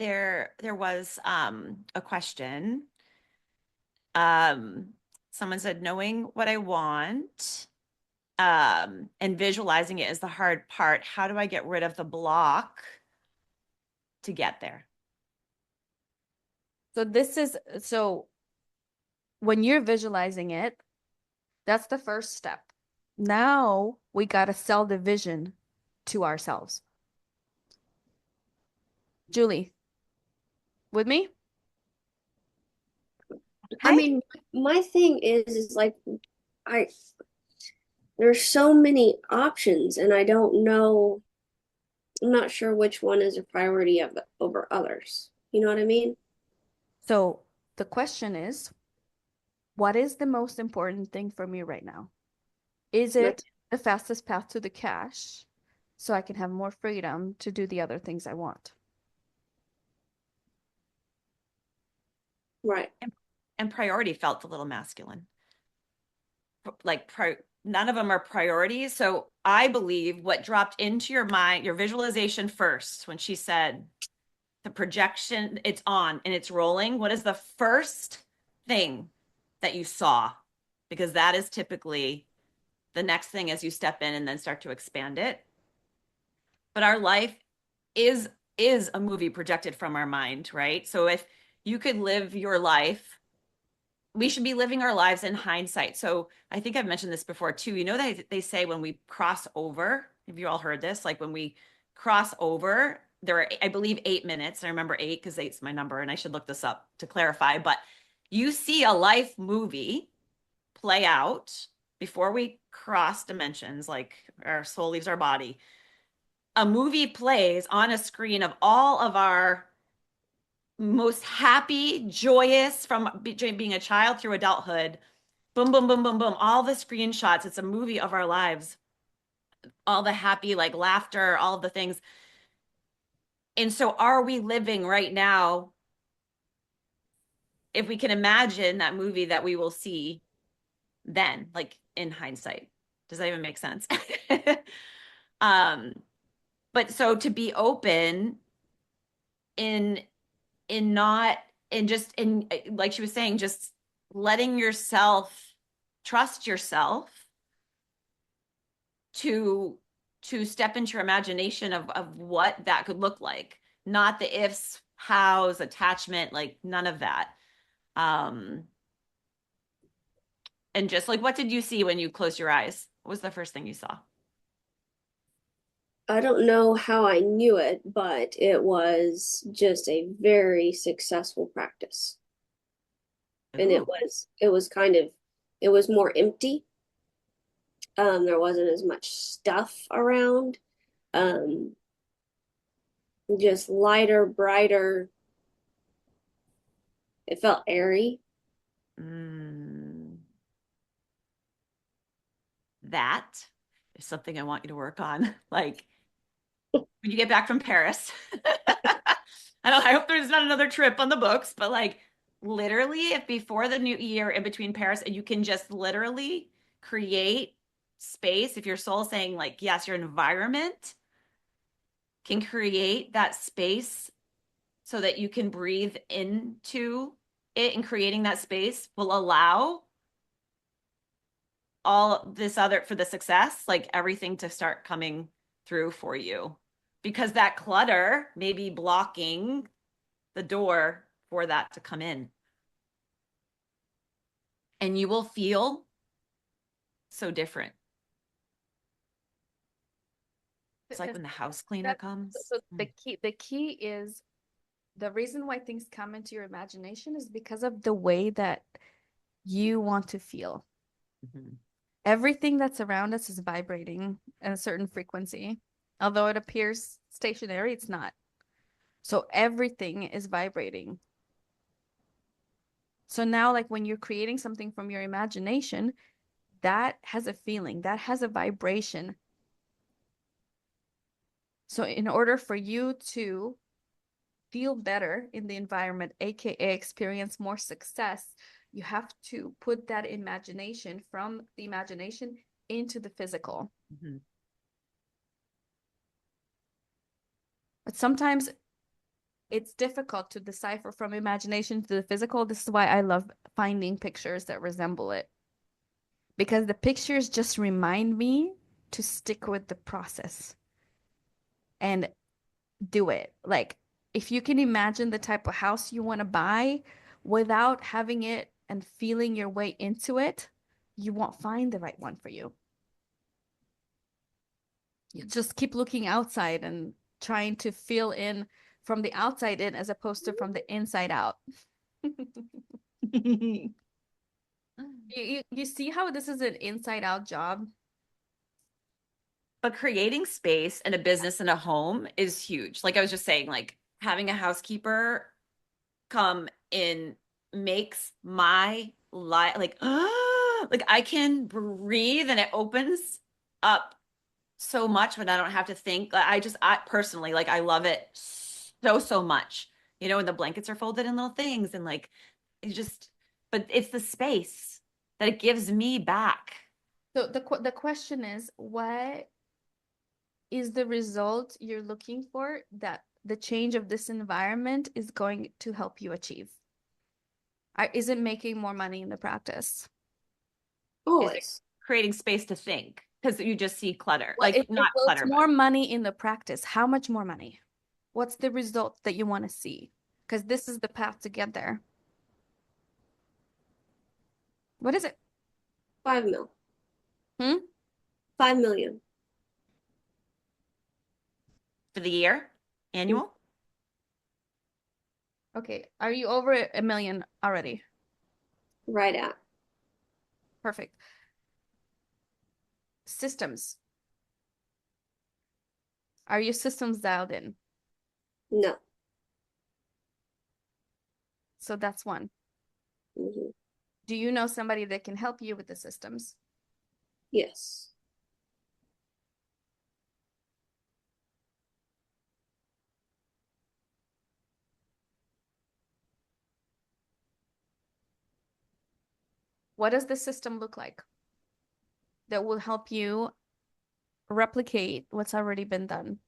there was a question. Um, Someone said knowing what I want and visualizing it is the hard part. How do I get rid of the block to get there? So when you're visualizing it, that's the first step. Now we got to sell the vision to ourselves. Julie, with me? I Okay. mean, my thing is like I there's so many options and I don't know. I'm not sure which one is a priority over others. You know what I mean? So the question is, what is the most important thing for me right now? Is That's it the fastest path to the cash so I can have more freedom to do the other things I want? right. And priority felt a little masculine. Like none of them are priorities. So I believe what dropped into your mind, your visualization first, when she said the projection, it's on and it's rolling. What is the first thing that you saw? Because that is typically the next thing as you step in and then start to expand it. But our life is is a movie projected from our mind, right? So if you could live your life, we should be living our lives in hindsight. So I think I've mentioned this before too. You know, they say when we cross over, have you all heard this? Like when we cross over, there are, I believe, 8 minutes. I remember eight because eight's my number, and I should look this up to clarify. But you see a life movie play out before we cross dimensions, like our soul leaves our body. A movie plays on a screen of all of our most happy, joyous from being a child through adulthood. Boom, boom, boom, boom, boom. All the screenshots. It's a movie of our lives. All the happy, like laughter, all of the things. And so, are we living right now? If we can imagine that movie that we will see then, like in hindsight, does that even make sense? um, but so to be open in not in just in like she was saying, just letting yourself trust yourself to step into your imagination of what that could look like, not the ifs, hows, attachment, like none of that. um and just like, what did you see when you closed your eyes? What was the first thing you saw? I don't know how I knew it, but it was just a very successful practice. And Ooh. it was kind of it was more empty. There wasn't as much stuff around. Um, just lighter, brighter. It felt airy. mm, that is something I want you to work on. Like when you get back from Paris. I hope there's not another trip on the books, but like literally, if before the new year in between Paris, and you can just literally create space, if your soul is saying, like, yes, your environment can create that space so that you can breathe into it, and creating that space will allow all this other for the success, like everything to start coming through for you. Because that clutter may be blocking the door for that to come in. And you will feel so different. It's like Because when the house cleaner that comes. so the key is the reason why things come into your imagination is because of the way that you want to feel. Mhm. Everything that's around us is vibrating at a certain frequency. Although it appears stationary, it's not. So everything is vibrating. So now, like when you're creating something from your imagination, that has a feeling, that has a vibration. So in order for you to feel better in the environment, aka experience more success, you have to put that imagination from the imagination into the physical. Mhm. But sometimes it's difficult to decipher from imagination to the physical. This is why I love finding pictures that resemble it. Because the pictures just remind me to stick with the process and do it. Like, if you can imagine the type of house you want to buy without having it and feeling your way into it, you won't find the right one for you. You just keep looking outside and trying to feel in from the outside in as opposed to from the inside out. You see how this is an inside out job? But creating space in a business and a home is huge. Like I was just saying, like having a housekeeper come in makes my life like like I can breathe and it opens up so much when I don't have to think. I personally like I love it so much. You know, when the blankets are folded in little things and like it just but it's the space that it gives me back. So the question is, what is the result you're looking for that the change of this environment is going to help you achieve? Is it making more money in the practice? Is it Always. creating space to think? Because you just see clutter, Well, like not well, it's clutter, but more money in the practice. How much more money? What's the result that you want to see? Because this is the path to get there. What is it? 5 mil. Hmm? 5 million. for the year, annual. Okay. Are you over a million already? Right at. Perfect. Systems. Are your systems dialed in? No. So that's one. Hmm. Do you know somebody that can help you with the systems? Yes. What does the system look like that will help you replicate what's already been done?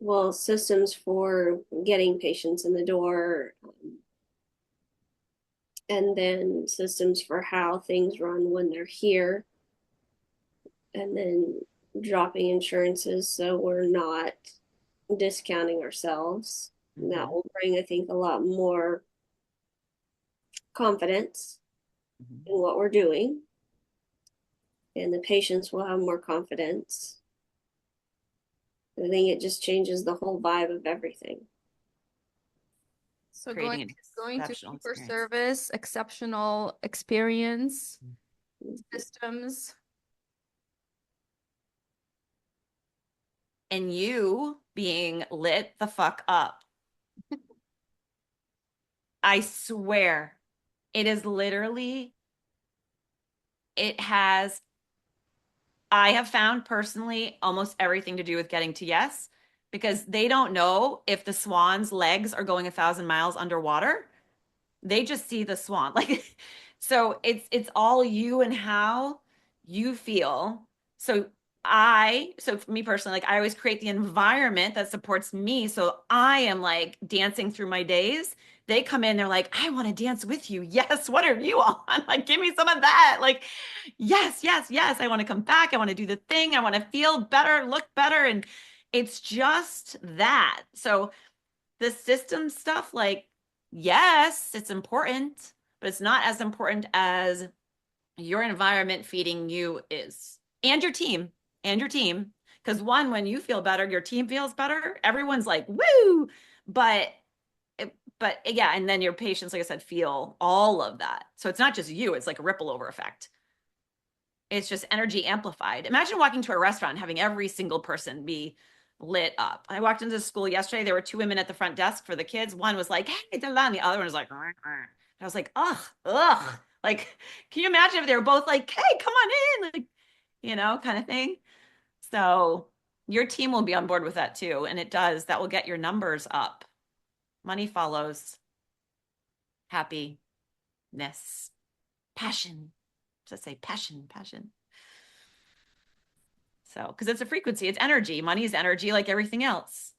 Well, systems for getting patients in the door, and then systems for how things run when they're here, and then dropping insurances so we're not discounting ourselves. And that Mhm. will bring, I think, a lot more confidence Mhm. in what we're doing, and the patients will have more confidence. I think it just changes the whole vibe of everything. So Creating an going to exceptional fee for experience. service, exceptional experience, Mhm. systems. And you being lit the fuck up. I swear, it is literally, it has, I have found personally almost everything to do with getting to yes, because they don't know if the swan's legs are going 1,000 miles underwater. They just see the swan. Like, so it's all you and how you feel. So so for me personally, like I always create the environment that supports me. So I am like dancing through my days. They come in, they're like, I want to dance with you. Yes, what are you on? Like, give me some of that. Like, yes. I want to come back. I want to do the thing. I want to feel better, look better. And it's just that. So the system stuff, like, yes, it's important, but it's not as important as your environment feeding you is, and your team, and your team. Because one, when you feel better, your team feels better. Everyone's like, woo. But but yeah, and then your patients, like I said, feel all of that. So it's not just you, it's like a ripple over effect. It's just energy amplified. Imagine walking to a restaurant and having every single person be lit up. I walked into school yesterday. There were two women at the front desk for the kids. One was like, hey, da, da, and the other one was like, "Rah, rah." I was like, ugh. Like, can you imagine if they were both like, hey, come on in, like, kind of thing. So your team will be on board with that too. And it does, that will get your numbers up. Money follows happiness, passion. Just say passion. So, because it's a frequency, it's energy. Money is energy like everything else.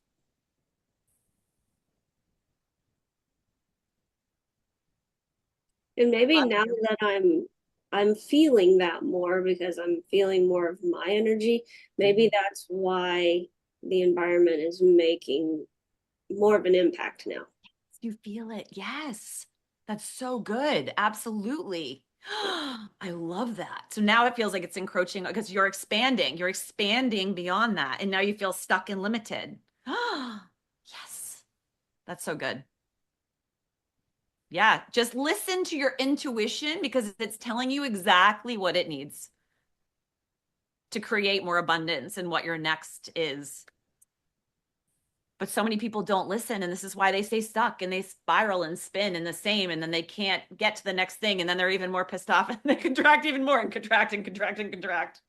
And maybe Love now you. that I'm feeling that more because I'm feeling more of my energy, maybe Mhm. that's why the environment is making more of an impact now. You feel it. Yes. That's so good. Absolutely. I love that. So now it feels like it's encroaching because you're expanding. You're expanding beyond that. And now you feel stuck and limited. Yes. That's so good. Yeah. Just listen to your intuition because it's telling you exactly what it needs to create more abundance and what your next is. But so many people don't listen, and this is why they stay stuck and they spiral and spin in the same, and then they can't get to the next thing, and then they're even more pissed off and they contract even more and contract and contract and contract.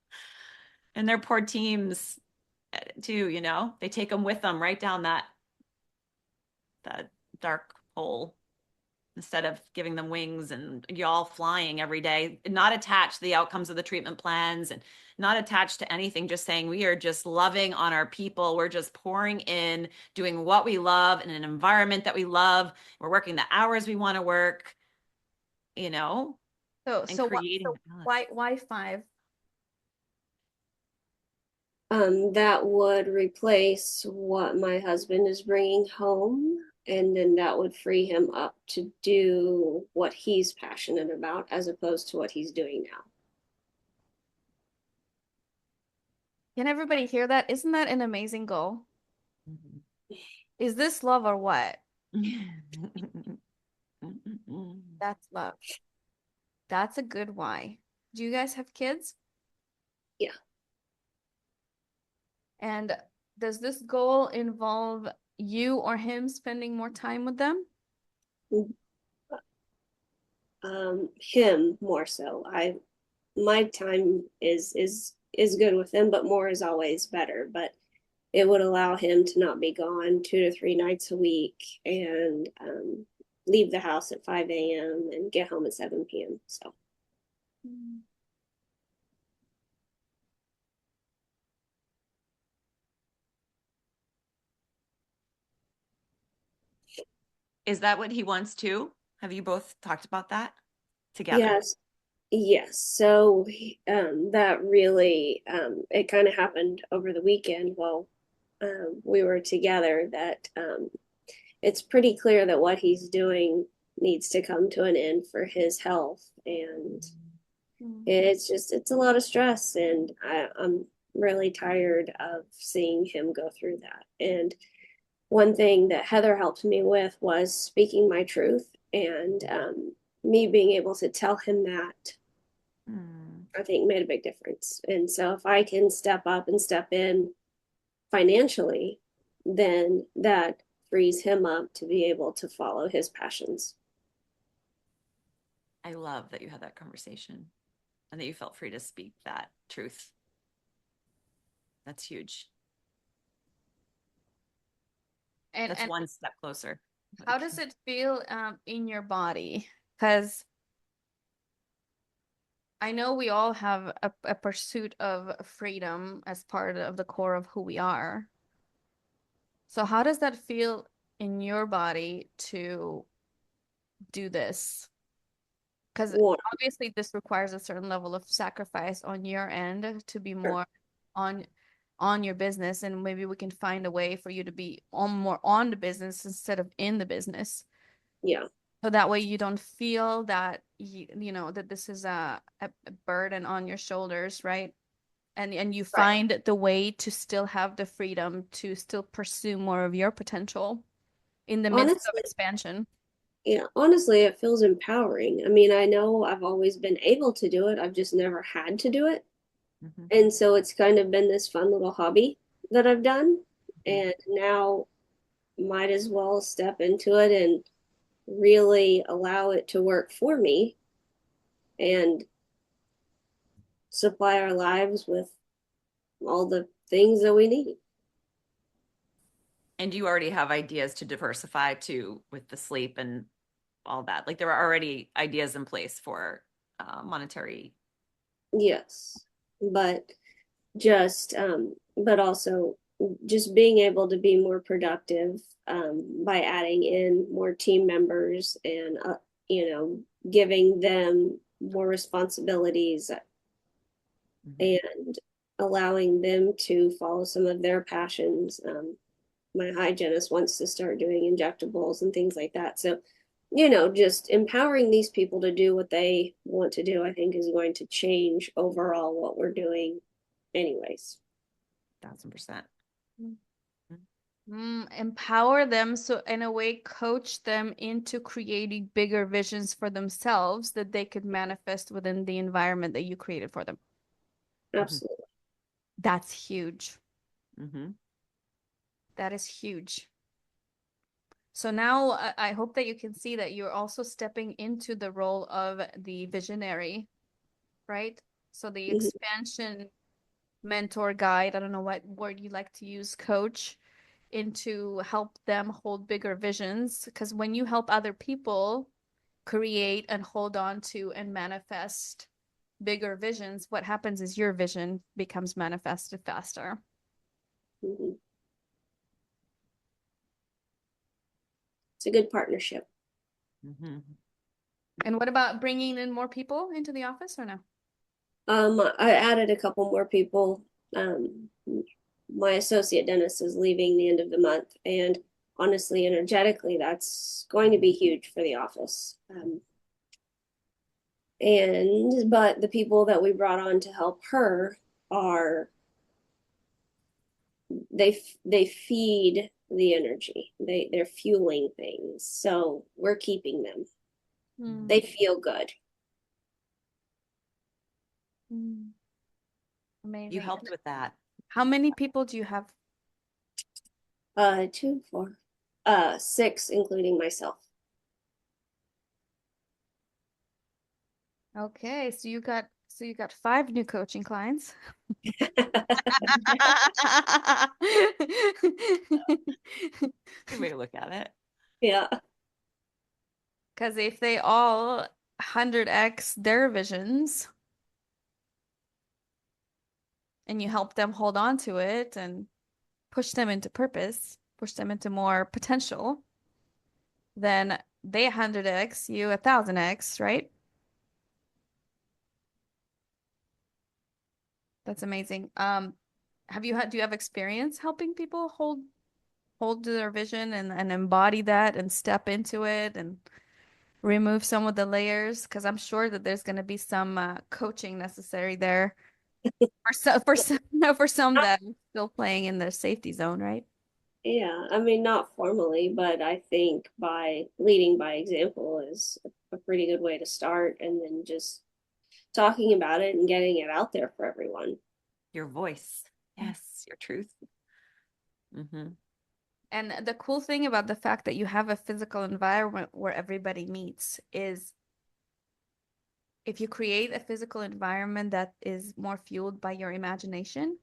And their poor teams too, they take them with them right down that dark hole instead of giving them wings and y'all flying every day, not attached to the outcomes of the treatment plans and not attached to anything, just saying we are just loving on our people. We're just pouring in, doing what we love in an environment that we love. We're working the hours we want to work, you know, So and so what creating so the balance. why five? That would replace what my husband is bringing home, and then that would free him up to do what he's passionate about as opposed to what he's doing now. Can everybody hear that? Isn't that an amazing goal? Mhm. Is this love or what? Mhm. That's love. That's a good why. Do you guys have kids? Yeah. And does this goal involve you or him spending more time with them? Him more so. My time is good with him, but more is always better. But it would allow him to not be gone 2 to 3 nights a week and leave the house at 5 a.m. and get home at 7 p.m. So Mm. Is that what he wants too? Have you both talked about that together? yes, yes. So that really it kind of happened over the weekend while we were together that it's pretty clear that what he's doing needs to come to an end for his health, and Mm. it's a lot of stress, and I'm really tired of seeing him go through that. And one thing that Heather helped me with was speaking my truth, and me being able to tell him that Hmm. I think made a big difference. And so if I can step up and step in financially, then that frees him up to be able to follow his passions. I love that you had that conversation and that you felt free to speak that truth. That's huge. That's And one step closer. how Like, does it feel in your body? Because I know we all have a pursuit of freedom as part of the core of who we are. So how does that feel in your body to do this? Because One, obviously this requires a certain level of sacrifice on your end to be more on on your business, and maybe we can find a way for you to be on more on the business instead of in the business. yeah. So that way you don't feel that that this is a burden on your shoulders, right? And you Right. find the way to still have the freedom to still pursue more of your potential in the midst of Honestly, expansion. yeah, honestly, it feels empowering. I mean, I know I've always been able to do it. I've just never had to do it. mhm, And so it's kind of been this fun little hobby that I've done. mhm. And now might as well step into it and really allow it to work for me and supply our lives with all the things that we need. And you already have ideas to diversify too with the sleep and all that. Like there are already ideas in place for monetary. Yes. But just but also just being able to be more productive by adding in more team members and you know, giving them more responsibilities Mhm. and allowing them to follow some of their passions. My hygienist wants to start doing injectables and things like that. So, you know, just empowering these people to do what they want to do, I think is going to change overall what we're doing, anyways. 1000%. Empower them, so in a way coach them into creating bigger visions for themselves that they could manifest within the environment that you created for them. Mhm. Absolutely. That's huge. Mhm. That is huge. So now I hope that you can see that you're also stepping into the role of the visionary, right? So the Mm-hmm. expansion mentor guide, I don't know what word you like to use, coach, into help them hold bigger visions. Because when you help other people create and hold on to and manifest bigger visions, what happens is your vision becomes manifested faster. Mm-hmm. It's a good partnership. Mhm. And what about bringing in more people into the office or no? I added a couple more people. Um, my associate dentist is leaving the end of the month, and honestly, energetically, that's going to be huge for the office. And but the people that we brought on to help her are they feed the energy. They're fueling things, so we're keeping them. Hmm. They feel good. Hmm. You Amazing. helped with that. How many people do you have? Two, four, six, including myself. Okay, so you got 5 new coaching clients. Good way to look at it. Yeah. Because if they all 100x their visions and you help them hold on to it and push them into purpose, push them into more potential, then they 100x, you 1000x, right? That's amazing. Do you have experience helping people hold to their vision and embody that and step into it and remove some of the layers? Because I'm sure that there's going to be some coaching necessary there for some for some that are still playing in their safety zone, right? Yeah, I mean, not formally, but I think by leading by example is a pretty good way to start, and then just talking about it and getting it out there for everyone. Your voice. Yes, your truth. Hmm. And the cool thing about the fact that you have a physical environment where everybody meets is if you create a physical environment that is more fueled by your imagination,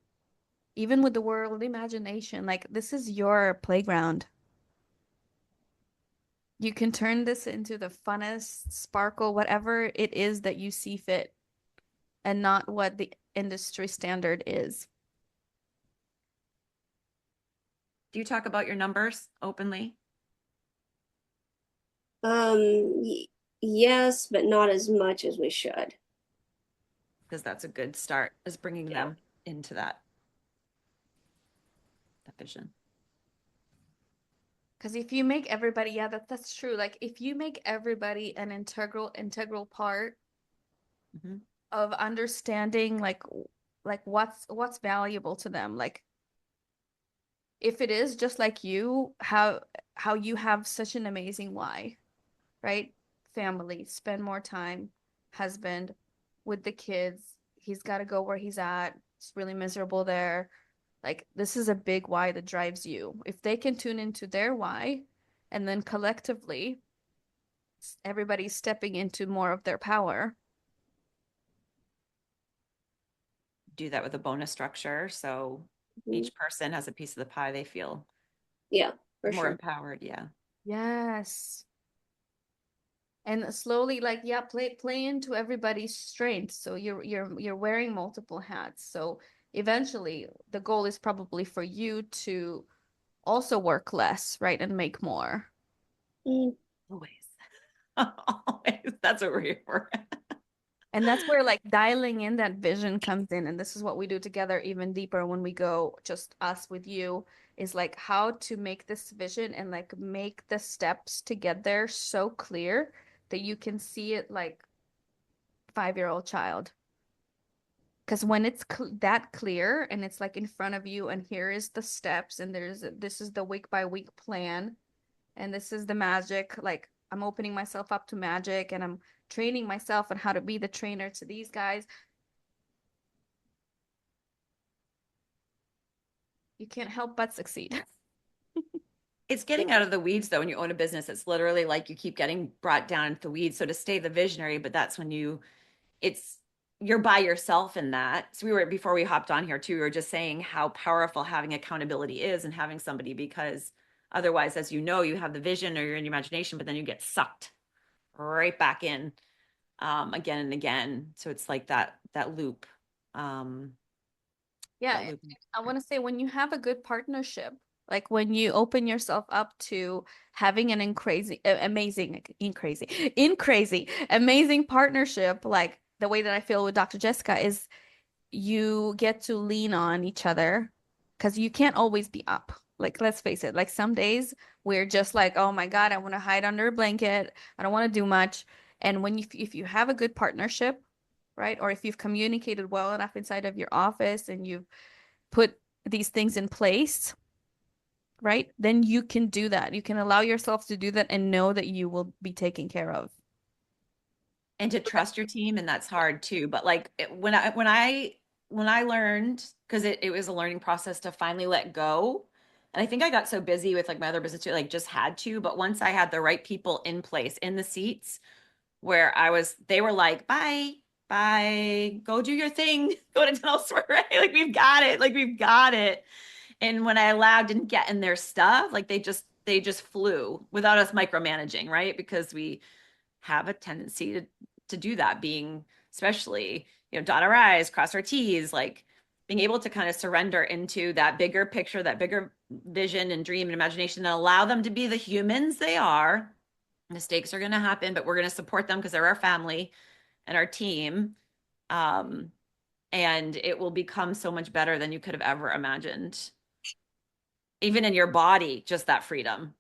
even with the word imagination, like this is your playground. You can turn this into the funnest sparkle, whatever it is that you see fit, and not what the industry standard is. Do you talk about your numbers openly? Y yes, but not as much as we should. Because that's a good start, is bringing Yeah. them into that vision. Because if you make everybody, yeah, that's true. Like if you make everybody an integral part Hmm. of understanding like what's valuable to them, like if it is just like you, how you have such an amazing why, right? Family, spend more time, husband with the kids. He's got to go where he's at. It's really miserable there. Like this is a big why that drives you. If they can tune into their why and then collectively everybody's stepping into more of their power. Do that with a bonus structure. So Mhm. each person has a piece of the pie they feel Yeah, for more sure. empowered. Yeah. Yes. And slowly, like, yeah, play into everybody's strengths. So you're wearing multiple hats. So eventually the goal is probably for you to also work less, right? And make more. Mm, Always. Always. That's what we're here for. And that's where like dialing in that vision comes in. And this is what we do together even deeper when we go just us with you, is like how to make this vision and like make the steps to get there so clear that you can see it like 5-year-old child. Because when it's that clear and it's like in front of you, and here is the steps, and this is the week by week plan, and this is the magic. Like I'm opening myself up to magic, and I'm training myself on how to be the trainer to these guys. You can't help but succeed. It's getting out of the weeds though when you own a business. It's literally like you keep getting brought down into the weeds. So to stay the visionary, but that's when it's you're by yourself in that. So we were before we hopped on here too, we were just saying how powerful having accountability is and having somebody, because otherwise, as you know, you have the vision or you're in your imagination, but then you get sucked right back in again and again. So it's like that loop. Um Yeah, that loop. I want to say when you have a good partnership, like when you open yourself up to having an amazing partnership, like the way that I feel with Dr. Jessica is you get to lean on each other because you can't always be up. Like, let's face it, like some days we're just like, oh my God, I want to hide under a blanket. I don't want to do much. And if you have a good partnership, right? Or if you've communicated well enough inside of your office and you've put these things in place, right? Then you can do that. You can allow yourself to do that and know that you will be taken care of. And to trust your team, and that's hard too. But like when I learned, because it was a learning process to finally let go. And I think I got so busy with like my other business too, like just had to. But once I had the right people in place in the seats where they were like, bye, bye, go do your thing, go to dental store, right? Like we've got it, like we've got it. And when I allowed, didn't get in their stuff, like they just flew without us micromanaging, right? Because we have a tendency to do that, being especially, dot our I's, cross our T's, like being able to kind of surrender into that bigger picture, that bigger vision and dream and imagination, and allow them to be the humans they are. Mistakes are going to happen, but we're going to support them because they're our family and our team. Um, and it will become so much better than you could have ever imagined. Even in your body, just that freedom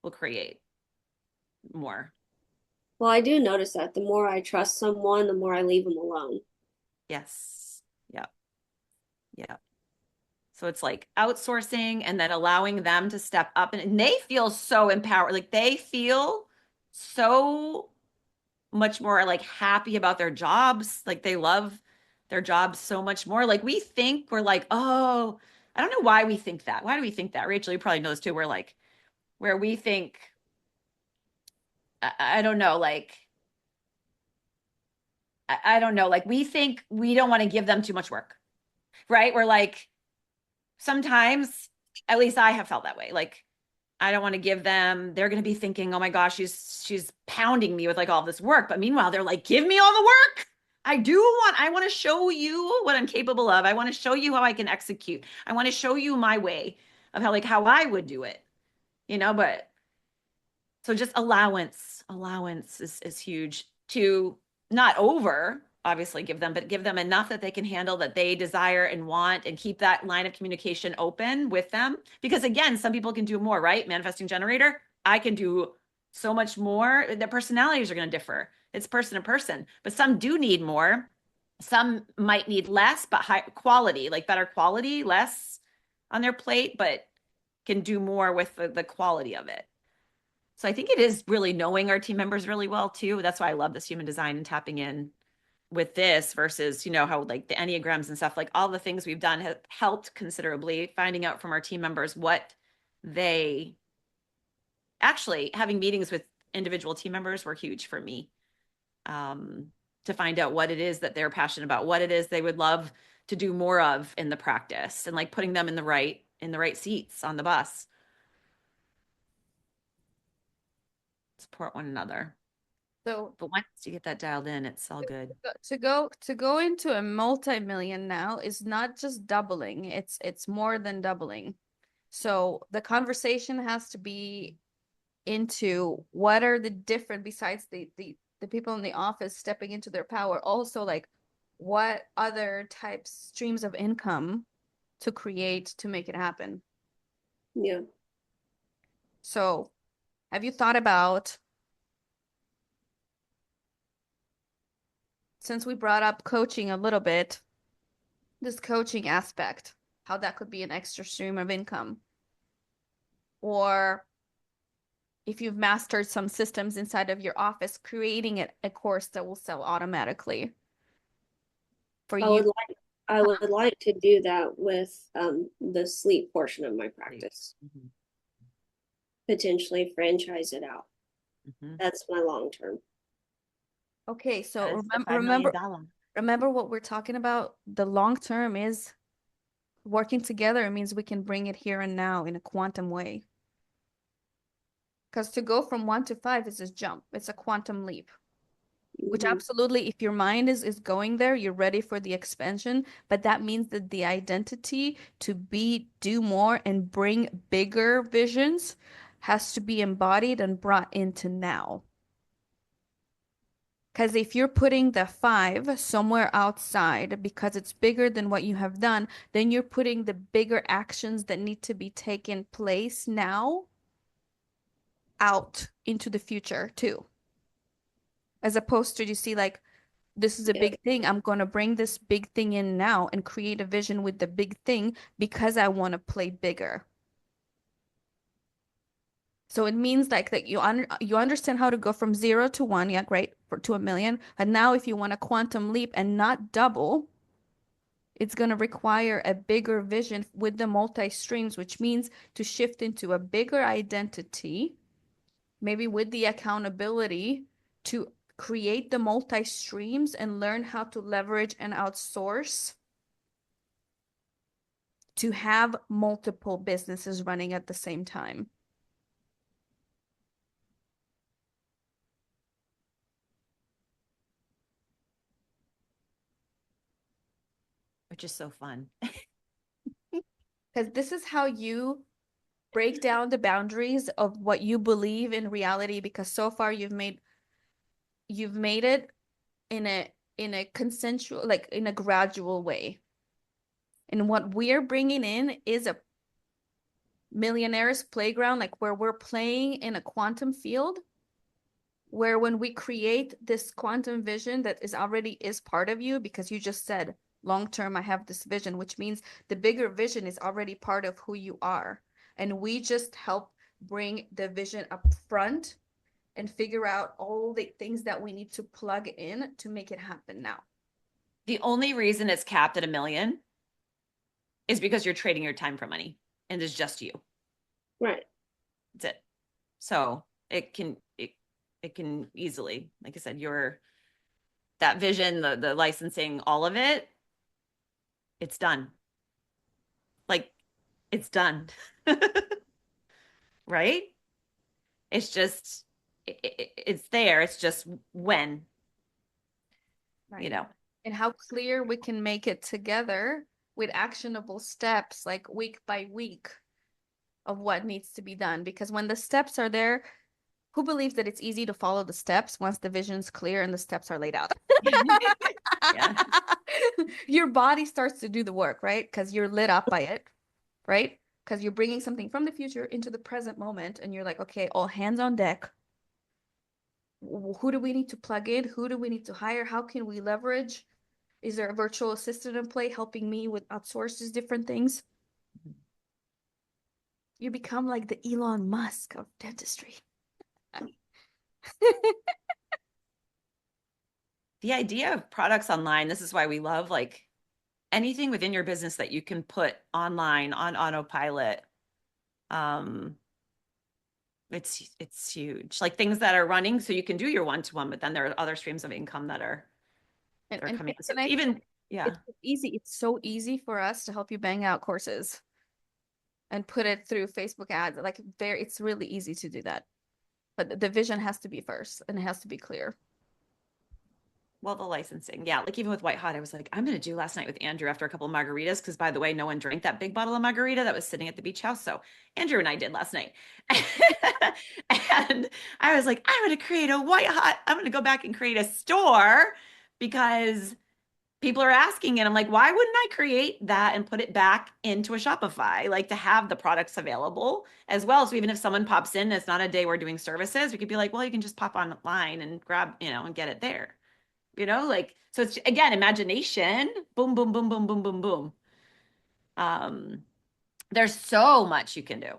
will create more. well, I do notice that the more I trust someone, the more I leave them alone. Yes. Yeah. Yeah. So it's like outsourcing and then allowing them to step up, and they feel so empowered. Like they feel so much more like happy about their jobs. Like they love their jobs so much more. Like we think we're like, oh, I don't know why we think that. Why do we think that? Rachel, you probably know this too. We're like, where we think, I don't know, like, I don't know, like we think we don't want to give them too much work, right? We're like, sometimes, at least I have felt that way. Like, I don't want to give them, they're going to be thinking, oh my gosh, she's pounding me with like all this work. But meanwhile, they're like, give me all the work. I want to show you what I'm capable of. I want to show you how I can execute. I want to show you my way of how I would do it, but so just allowance is huge, to not over obviously give them, but give them enough that they can handle, that they desire and want, and keep that line of communication open with them. Because again, some people can do more, right? Manifesting generator, I can do so much more. Their personalities are going to differ. It's person to person, but some do need more. Some might need less, but high quality, like better quality, less on their plate, but can do more with the quality of it. So I think it is really knowing our team members really well too. That's why I love this human design and tapping in with this versus, how like the Enneagrams and stuff, like all the things we've done have helped considerably, finding out from our team members what they actually, having meetings with individual team members were huge for me, um, to find out what it is that they're passionate about, what it is they would love to do more of in the practice, and like putting them in the right seats on the bus. Support one another. So But once you get that dialed in, it's all good. to go into a multi-million now is not just doubling, it's more than doubling. So the conversation has to be into what are the different, besides the people in the office stepping into their power, also like what other types streams of income to create to make it happen. Yeah. So have you thought about, since we brought up coaching a little bit, this coaching aspect, how that could be an extra stream of income? Or if you've mastered some systems inside of your office, creating a course that will sell automatically for I you. would like I would like to do that with the sleep portion of my practice. Mhm. Potentially franchise it out. Mhm. That's my long term. Okay, so That is the remember, $5 million. remember what we're talking about. The long term is working together. It means we can bring it here and now in a quantum way. Because to go from 1 to 5 is a jump. It's a quantum leap. Which Hmm. absolutely, if your mind is going there, you're ready for the expansion. But that means that the identity to be, do more, and bring bigger visions has to be embodied and brought into now. Because if you're putting the 5 somewhere outside because it's bigger than what you have done, then you're putting the bigger actions that need to be taken place now out into the future too. As opposed to, you see, like, this is a Yeah. big thing. I'm going to bring this big thing in now and create a vision with the big thing because I want to play bigger. So it means like that you understand how to go from 0 to 1, yeah, great, to 1 million. But now if you want a quantum leap and not double, it's going to require a bigger vision with the multi-streams, which means to shift into a bigger identity, maybe with the accountability to create the multi-streams and learn how to leverage and outsource to have multiple businesses running at the same time. Which is so fun. Because this is how you break down the boundaries of what you believe in reality, because so far you've made it in a consensual, like in a gradual way. And what we're bringing in is a millionaire's playground, like where we're playing in a quantum field, where when we create this quantum vision that is already is part of you, because you just said long term I have this vision, which means the bigger vision is already part of who you are, and we just help bring the vision up front and figure out all the things that we need to plug in to make it happen now. The only reason it's capped at 1 million is because you're trading your time for money and it's just you. Right. That's it. So it can easily, like I said, your that vision, the licensing, all of it, it's done. Like it's done. Right? It's just it's there. It's just when, you Right. know. And how clear we can make it together with actionable steps, like week by week, of what needs to be done. Because when the steps are there, who believes that it's easy to follow the steps once the vision's clear and the steps are laid out? Yeah. Your body starts to do the work, right? Because you're lit up by it, right? Because you're bringing something from the future into the present moment, and you're like, okay, all hands on deck. Who do we need to plug in? Who do we need to hire? How can we leverage? Is there a virtual assistant in play helping me with outsources, different things? You become like the Elon Musk of dentistry. The idea of products online, this is why we love like anything within your business that you can put online on autopilot. Um, it's huge. Like things that are running so you can do your one-to-one, but then there are other streams of income And, that are and, coming. So and I think even yeah. it's easy. It's so easy for us to help you bang out courses and put it through Facebook ads. Like there, it's really easy to do that. But the vision has to be first and it has to be clear. Well, the licensing. Yeah. Like even with White Hot, I was like, I'm going to do last night with Andrew after a couple of margaritas. Cause by the way, no one drank that big bottle of margarita that was sitting at the beach house. So Andrew and I did last night. And I was like, I'm going to create a White Hot. I'm going to go back and create a store because people are asking it. I'm like, why wouldn't I create that and put it back into a Shopify? Like to have the products available as well. So even if someone pops in, it's not a day we're doing services, we could be like, well, you can just pop online and grab, and get it there. Like, so it's again, imagination, boom, boom, boom, boom, boom, boom, boom. Um, there's so much you can do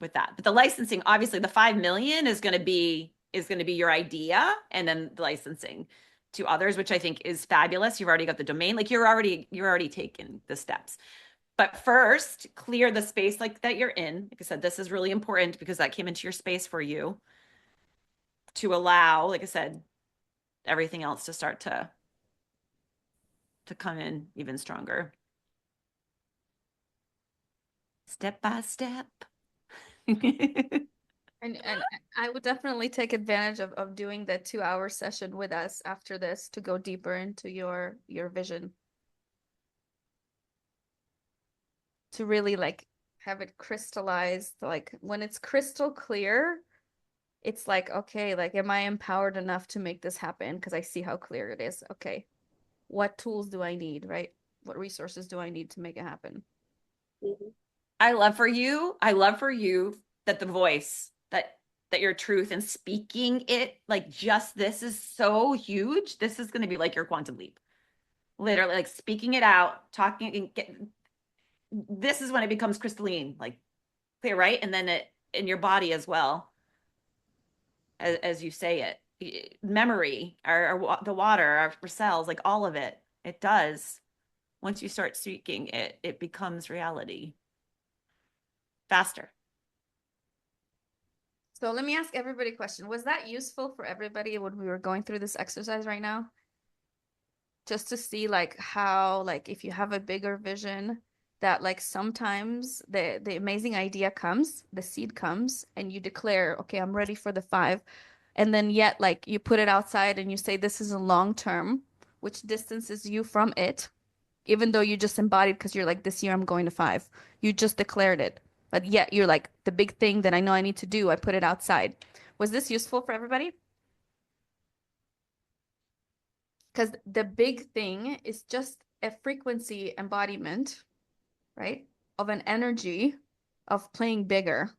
with that. But the licensing, obviously the 5 million is going to be your idea, and then the licensing to others, which I think is fabulous. You've already got the domain, like you're already taking the steps. But first, clear the space like that you're in. Like I said, this is really important because that came into your space for you to allow, like I said, everything else to start to come in even stronger. Step by step. And I would definitely take advantage of doing the 2 hour session with us after this to go deeper into your vision. To really like have it crystallized. Like when it's crystal clear, it's like, okay, like am I empowered enough to make this happen? Because I see how clear it is. Okay. What tools do I need, right? What resources do I need to make it happen? Mhm. I love for you that the voice, that your truth and speaking it, like just this is so huge. This is going to be like your quantum leap. Literally, like speaking it out, talking and this is when it becomes crystalline, like clear, right? And then it in your body as well, as you say it. Memory, the water, our cells, like all of it. It does. Once you start speaking it, it becomes reality faster. So let me ask everybody a question. Was that useful for everybody when we were going through this exercise right now? Just to see like how, like if you have a bigger vision, that like sometimes the amazing idea comes, the seed comes, and you declare, okay, I'm ready for the 5. And then yet like you put it outside and you say this is a long term, which distances you from it, even though you just embodied because you're like, this year I'm going to 5. You just declared it. But yet you're like, the big thing that I know I need to do, I put it outside. Was this useful for everybody? Because the big thing is just a frequency embodiment, right? Of an energy of playing bigger.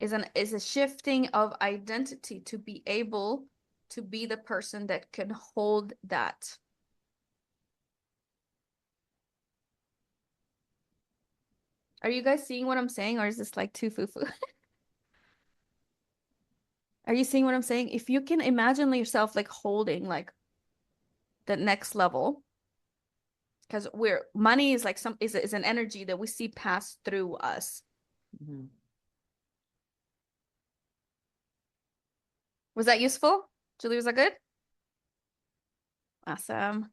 Is a shifting of identity to be able to be the person that can hold that. Are you guys seeing what I'm saying, or is this like too foo-foo? Are you seeing what I'm saying? If you can imagine yourself like holding like the next level, because we're money is like is an energy that we see pass through us. Mm-hmm. Was that useful? Julie, was that good? Awesome.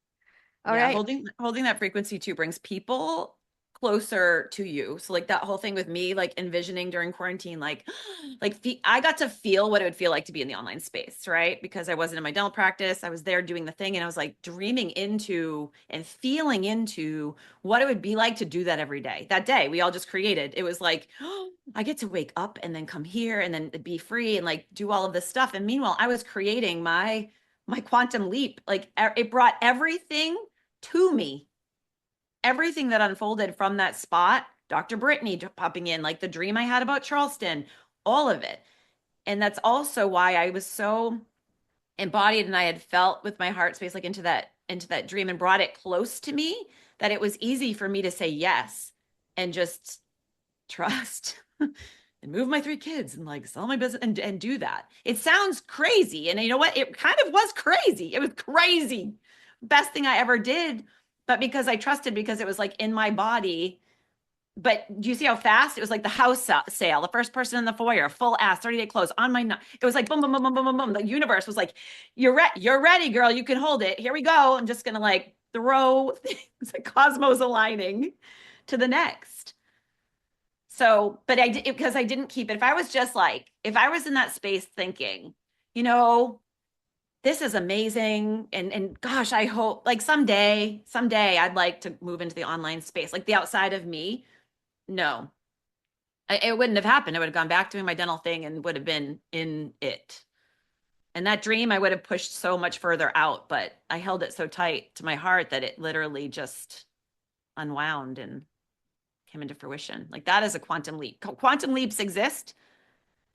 All Yeah, right. holding that frequency too brings people closer to you. So like that whole thing with me, like envisioning during quarantine, like I got to feel what it would feel like to be in the online space, right? Because I wasn't in my dental practice. I was there doing the thing and I was like dreaming into and feeling into what it would be like to do that every day. That day we all just created. It was like, oh, I get to wake up and then come here and then be free and like do all of this stuff. And meanwhile, I was creating my quantum leap. Like it brought everything to me, everything that unfolded from that spot, Dr. Brittany popping in, like the dream I had about Charleston, all of it. And that's also why I was so embodied and I had felt with my heart space like into that dream and brought it close to me that it was easy for me to say yes and just trust and move my 3 kids and like sell my business and do that. It sounds crazy. And you know what? It kind of was crazy. It was crazy. Best thing I ever did. But because I trusted, because it was like in my body. But do you see how fast it was? Like the house sale, the first person in the foyer, full ass, 30-day close on my. It was like boom, boom, boom, boom, boom, boom, boom. The universe was like, you're ready, girl. You can hold it. Here we go. I'm just gonna like throw things, like cosmos aligning to the next. So, but I did because I didn't keep it. If I was just like, if I was in that space thinking, this is amazing, and gosh, I hope like someday I'd like to move into the online space, like the outside of me. No, it wouldn't have happened. I would have gone back doing my dental thing and would have been in it. And that dream I would have pushed so much further out, but I held it so tight to my heart that it literally just unwound and came into fruition. Like that is a quantum leap. Quantum leaps exist,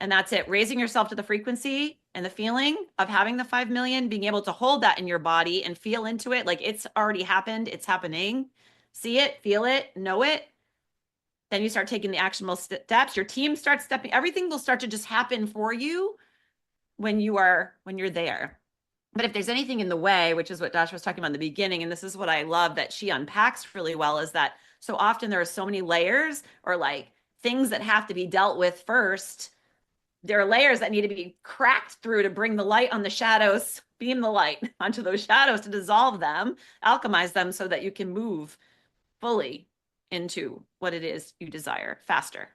and that's it. Raising yourself to the frequency and the feeling of having the 5 million, being able to hold that in your body and feel into it like it's already happened, it's happening. See it, feel it, know it. Then you start taking the actionable steps. Your team starts stepping, everything will start to just happen for you when you're there. But if there's anything in the way, which is what Dash was talking about in the beginning, and this is what I love that she unpacks really well, is that so often there are so many layers or like things that have to be dealt with first. There are layers that need to be cracked through to bring the light on the shadows, beam the light onto those shadows to dissolve them, alchemize them so that you can move fully into what it is you desire faster.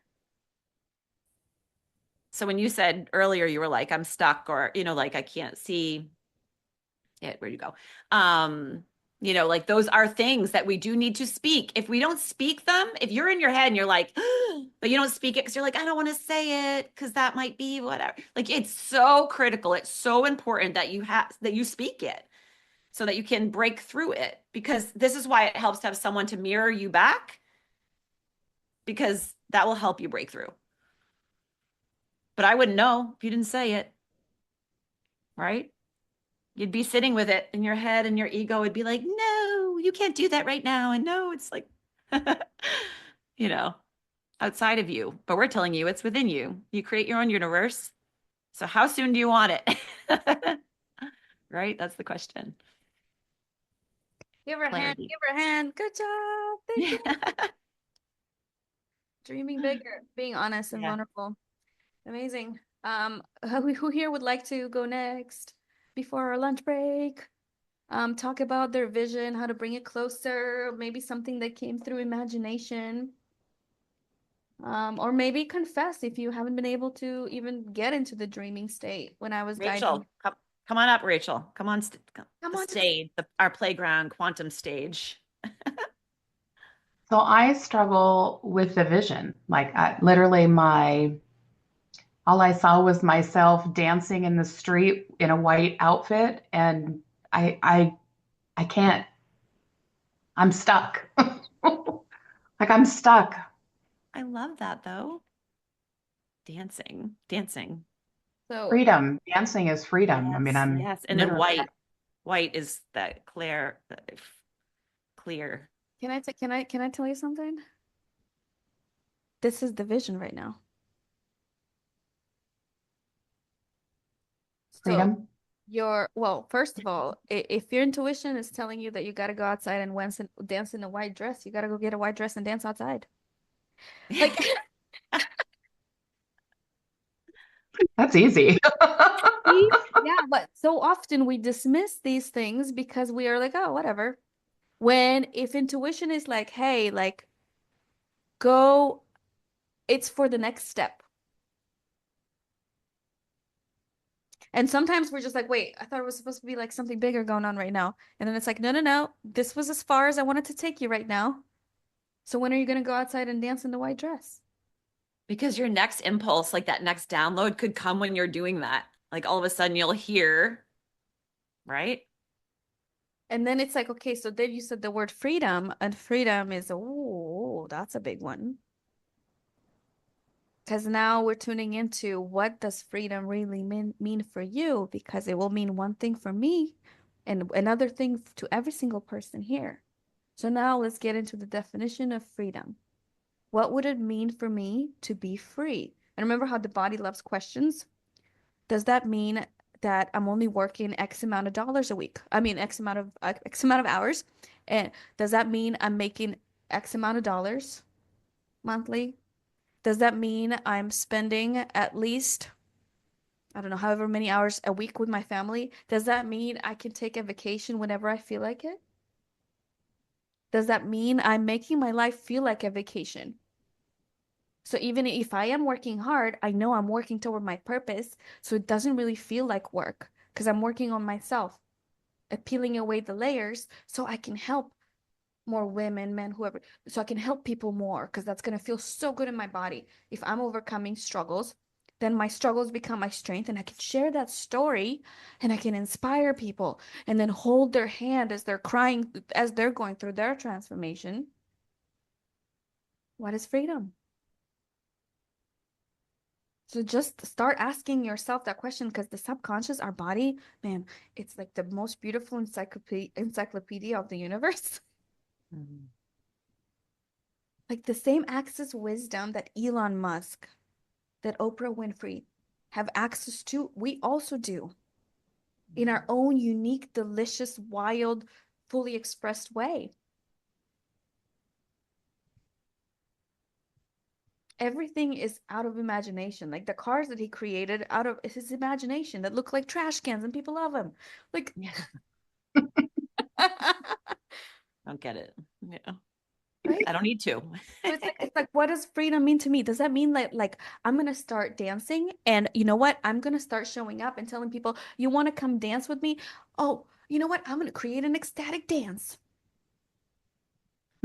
So when you said earlier, you were like, I'm stuck, or, like I can't see it, where'd you go? Like those are things that we do need to speak. If we don't speak them, if you're in your head and you're like, but you don't speak it because you're like, I don't want to say it because that might be whatever. Like it's so critical. It's so important that you speak it so that you can break through it, because this is why it helps to have someone to mirror you back, because that will help you break through. But I wouldn't know if you didn't say it, right? You'd be sitting with it in your head and your ego would be like, no, you can't do that right now. And no, it's like, you know, outside of you. But we're telling you it's within you. You create your own universe. So how soon do you want it? Right? That's the question. Give her a hand, Clarity. give her a hand. Good job. Thank you. Dreaming bigger, being honest and Yeah. vulnerable. Amazing. Who here would like to go next before our lunch break? Talk about their vision, how to bring it closer, maybe something that came through imagination. Or maybe confess if you haven't been able to even get into the dreaming state when I was guiding. Rachel, come on up, Rachel. Come on, Come the on to the stage, our playground quantum stage. So I struggle with the vision. Like literally all I saw was myself dancing in the street in a white outfit and I can't, I'm stuck. Like I'm stuck. I love that though. Dancing. So Freedom. Dancing is freedom. I mean, Yes, I'm yes. And then literally, white is that clear. can I tell you something? This is the vision right now. So freedom. first of all, if your intuition is telling you that you got to go outside and dance in a white dress, you got to go get a white dress and dance outside. Like, That's easy. yeah, but so often we dismiss these things because we are like, oh, whatever. When if intuition is like, hey, like, go, it's for the next step. And sometimes we're just like, wait, I thought it was supposed to be like something bigger going on right now. And then it's like, no, no, no. This was as far as I wanted to take you right now. So when are you going to go outside and dance in the white dress? Because your next impulse, like that next download, could come when you're doing that. Like all of a sudden you'll hear, right? And then it's like, okay, so then you said the word freedom, and freedom is, oh, that's a big one. Because now we're tuning into what does freedom really mean for you? Because it will mean one thing for me and another thing to every single person here. So now let's get into the definition of freedom. What would it mean for me to be free? And remember how the body loves questions? Does that mean that I'm only working X amount of dollars a week? I mean, X amount of hours. And does that mean I'm making X amount of dollars monthly? Does that mean I'm spending at least, I don't know, however many hours a week with my family? Does that mean I can take a vacation whenever I feel like it? Does that mean I'm making my life feel like a vacation? So even if I am working hard, I know I'm working toward my purpose. So it doesn't really feel like work because I'm working on myself, peeling away the layers so I can help more women, men, whoever, so I can help people more because that's going to feel so good in my body. If I'm overcoming struggles, then my struggles become my strength and I can share that story and I can inspire people and then hold their hand as they're crying, as they're going through their transformation. What is freedom? So just start asking yourself that question because the subconscious, our body, man, it's like the most beautiful encyclopedia of the universe. Mhm. Like the same access wisdom that Elon Musk, that Oprah Winfrey have access to, we also do in our own unique, delicious, wild, fully expressed way. Everything is out of imagination. Like the cars that he created out of his imagination that look like trash cans and people love them. Like, Yeah. Don't get it. Yeah. right? I don't need to. So it's like, what does freedom mean to me? Does that mean like I'm gonna start dancing and you know what? I'm gonna start showing up and telling people, you want to come dance with me? Oh, you know what? I'm gonna create an ecstatic dance.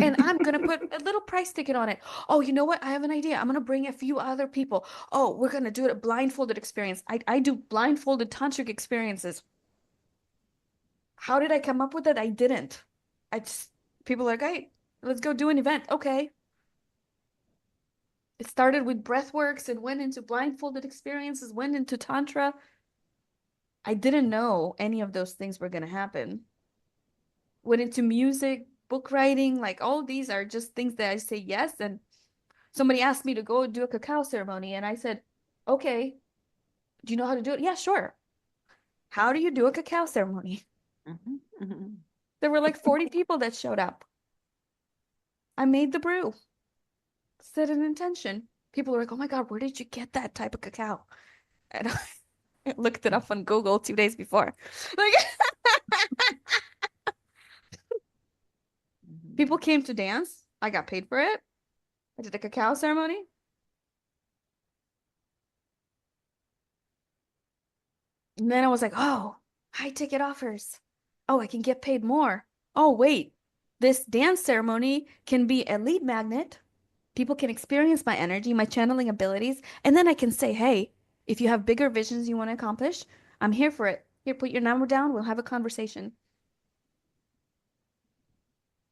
And I'm gonna put a little price ticket on it. Oh, you know what? I have an idea. I'm gonna bring a few other people. Oh, we're gonna do it a blindfolded experience. I do blindfolded tantric experiences. How did I come up with it? I didn't. I just people are like, hey, let's go do an event. Okay. It started with breathworks and went into blindfolded experiences, went into tantra. I didn't know any of those things were gonna happen. Went into music, book writing, like all these are just things that I say yes and somebody asked me to go do a cacao ceremony, and I said, okay, do you know how to do it? Yeah, sure. How do you do a cacao ceremony? Mhm, mhm. There were like 40 people that showed up. I made the brew, set an intention. People were like, oh my God, where did you get that type of cacao? And I looked it up on Google 2 days before. Like, people Mhm. came to dance. I got paid for it. I did a cacao ceremony. And then I was like, oh, high ticket offers. Oh, I can get paid more. Oh, wait, this dance ceremony can be a lead magnet. People can experience my energy, my channeling abilities, and then I can say, hey, if you have bigger visions you want to accomplish, I'm here for it. Here, put your number down. We'll have a conversation.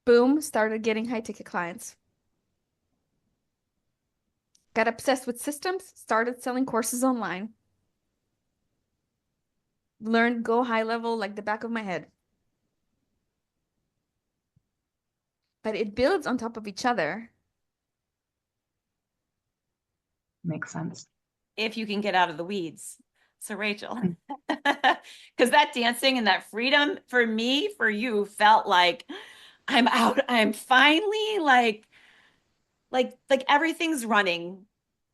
Boom, started getting high ticket clients. Got obsessed with systems, started selling courses online. Learned go high level like the back of my head. But it builds on top of each other. Makes sense. If you can get out of the weeds. So Rachel, because that dancing and that freedom for me, for you, felt like I'm out. I'm finally like everything's running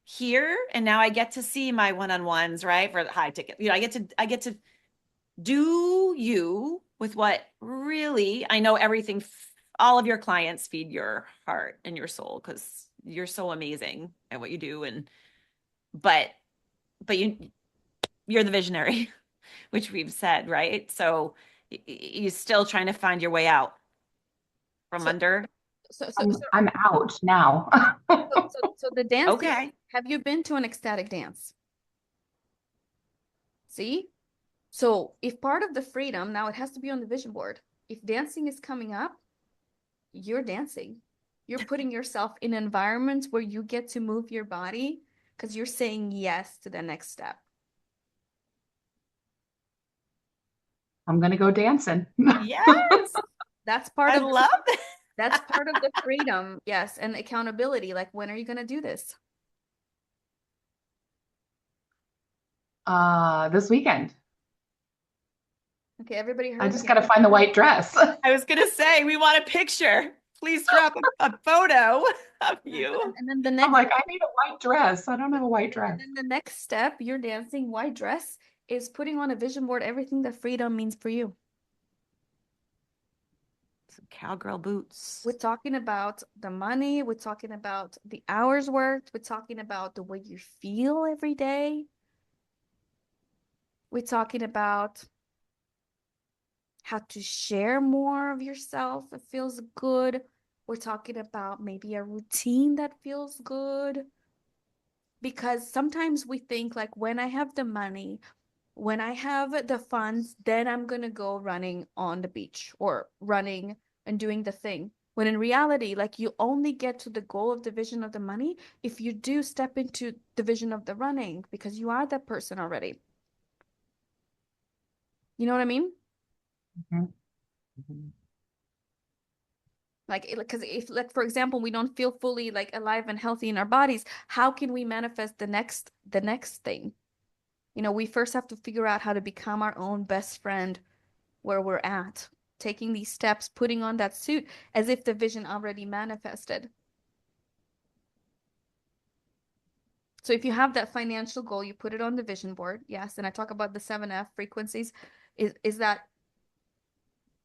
here, and now I get to see my one-on-ones, right? For the high ticket. I get to do you with what really I know everything all of your clients feed your heart and your soul because you're so amazing at what you do and but you're the visionary, which we've said, right? So you're still trying to find your way out from So, under. so, so, so, I'm out now. so the dancing, Okay. have you been to an ecstatic dance? See? So if part of the freedom, now it has to be on the vision board. If dancing is coming up, you're dancing. You're putting yourself in environments where you get to move your body because you're saying yes to the next step. I'm gonna go dancing. Yes. That's part I of love that. that's part of the freedom, yes, and accountability. Like, when are you gonna do this? This weekend. Okay, everybody I heard just that. gotta find the white dress. I was gonna say we want a picture. Please drop a photo of you. And then the I'm next like, I need a white dress. I don't have a white and dress. then the next step, you're dancing white dress, is putting on a vision board everything that freedom means for you. Some cowgirl boots. We're talking about the money. We're talking about the hours worked. We're talking about the way you feel every day. We're talking about how to share more of yourself. It feels good. We're talking about maybe a routine that feels good. Because sometimes we think like when I have the money, when I have the funds, then I'm gonna go running on the beach or running and doing the thing. When in reality, like you only get to the goal of the vision of the money if you do step into the vision of the running because you are that person already. You know what I mean? Mhm. Mhm. Like, because if, like, for example, we don't feel fully like alive and healthy in our bodies, how can we manifest the next thing? You know, we first have to figure out how to become our own best friend where we're at, taking these steps, putting on that suit as if the vision already manifested. So if you have that financial goal, you put it on the vision board. Yes, and I talk about the 7F frequencies is that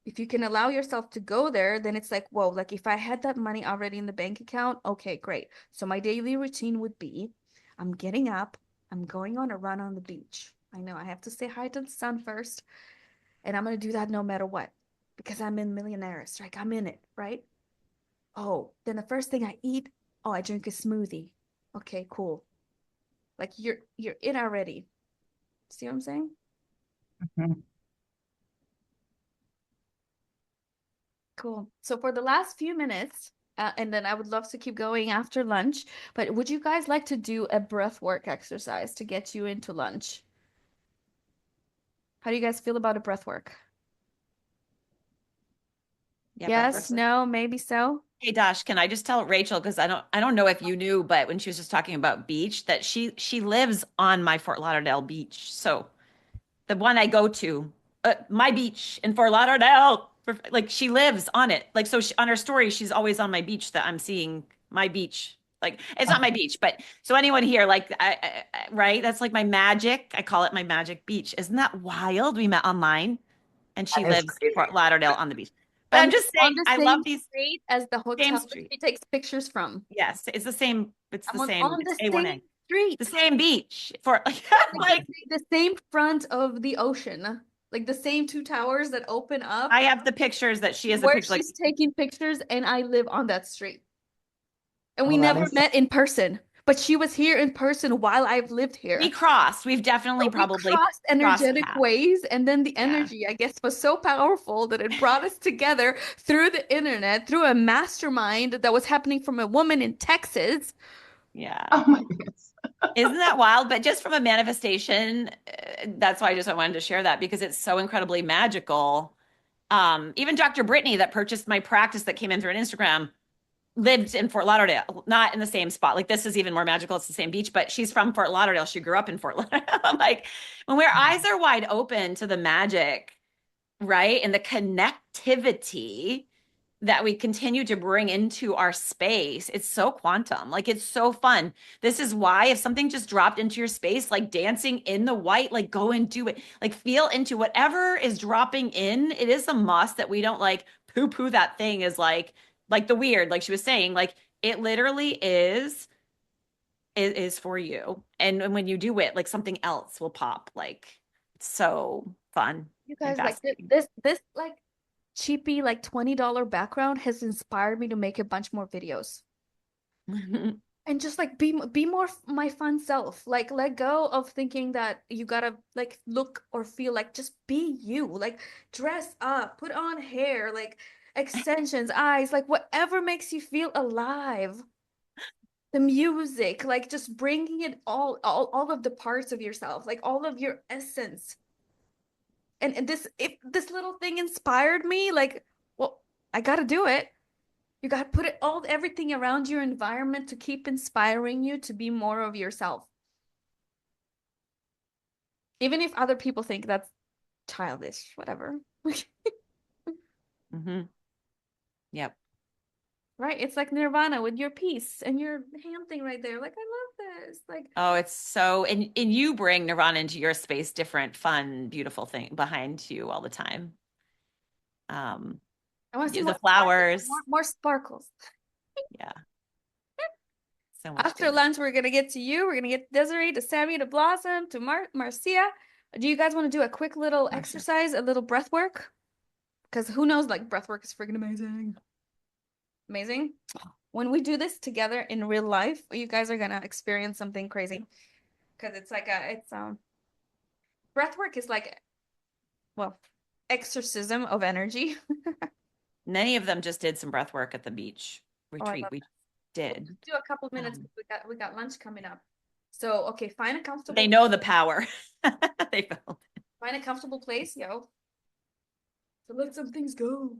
if you can allow yourself to go there, then it's like, whoa, like if I had that money already in the bank account, okay, great. So my daily routine would be I'm getting up, I'm going on a run on the beach. I know I have to say hi to the sun first, and I'm going to do that no matter what because I'm in millionaires, like I'm in it, right? Oh, then the first thing I eat, oh, I drink a smoothie. Okay, cool. Like you're in already. See what I'm saying? Mhm. Cool. So for the last few minutes, and then I would love to keep going after lunch, but would you guys like to do a breath work exercise to get you into lunch? How do you guys feel about a breath work? Yeah, breath Yes, work. no, maybe so. Hey Dosh, can I just tell Rachel, because I don't know if you knew, but when she was just talking about beach, that she lives on my Fort Lauderdale beach. So the one I go to, my beach in Fort Lauderdale, like she lives on it. Like so she, on her story, she's always on my beach that I'm seeing my beach. Like it's not my beach, but so anyone here, like right? That's like my magic. I call it my magic beach. Isn't that wild? We met online, and she That is lives in crazy. Fort Lauderdale on the beach. But I'm just On saying, the I love same these street as the same hotel that street. she takes pictures from. Yes, it's the same. It's the I'm on, same. on It's the same A1A. The street. same beach for Like like the same front of the ocean. Like the same two towers that open up I have the pictures that she has a where picture like she's taking pictures and I live on that street. And we Oh, that never is met in person, but she was here in person while I've lived we here. crossed. We've definitely So we probably crossed crossed energetic paths. ways, and then the Yeah. energy, I guess, was so powerful that it brought us together through the internet, through a mastermind that was happening from a woman in Texas. Yeah. oh my goodness. Isn't that wild? But just from a manifestation, that's why I wanted to share that because it's so incredibly magical. Even Dr. Brittany that purchased my practice that came in through an Instagram lived in Fort Lauderdale, not in the same spot. Like this is even more magical. It's the same beach, but she's from Fort Lauderdale. She grew up in Fort Lauderdale. I'm like, when our eyes are wide open to the magic, right? And the connectivity that we continue to bring into our space, it's so quantum. Like it's so fun. This is why if something just dropped into your space, like dancing in the white, like go and do it. Like feel into whatever is dropping in. It is a must that we don't like poo-poo that thing is like the weird, like she was saying, like it literally is for you. And when you do it, like something else will pop. Like it's so fun You and guys, like fascinating. this like cheapy like $20 background has inspired me to make a bunch more videos. And just like be more my fun self. Like let go of thinking that you gotta like look or feel like just be you. Like dress up, put on hair, like extensions, eyes, like whatever makes you feel alive. The music, like just bringing it all of the parts of yourself, like all of your essence. And this if this little thing inspired me, like, well, I gotta do it. You got to put it all everything around your environment to keep inspiring you to be more of yourself. Even if other people think that's childish, whatever. Hmm. Yep. Right? It's like Nirvana with your piece and your hand thing right there. Like, I love this. Like, Oh, it's so, and you bring Nirvana into your space, different, fun, beautiful thing behind you all the time. Um, I want to see The more sparkles, flowers. more sparkles. Yeah. So much After goodness. lunch, we're gonna get to you. We're gonna get to Desiree, to Sammy, to Blossom, to Marcia. Do you guys want to do a quick little exercise, a little breath work? Because who knows, like breath work is freaking amazing. Amazing. When we do this together in real life, you guys are gonna experience something crazy. Because it's like breath work is like, well, exorcism of energy. Many of them just did some breath work at the beach Oh, I retreat. love We that. We'll did. just do a couple minutes Um, because we got lunch coming up. So okay, they know the power. They felt. find a comfortable place, yo. So let some things go.